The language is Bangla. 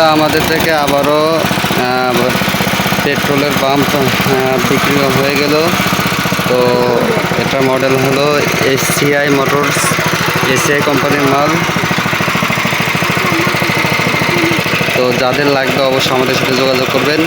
আলহামদুলিল্লাহ আমাদের থেকে আবারও পেট্রোলের পাম্প বিক্রি হয়ে গেল। তো এটা মডেল হলো এসিআই মোটরস, এসিআই কোম্পানির মাল। তো যাদের লাগবে অবশ্যই আমাদের সাথে যোগাযোগ করবেন।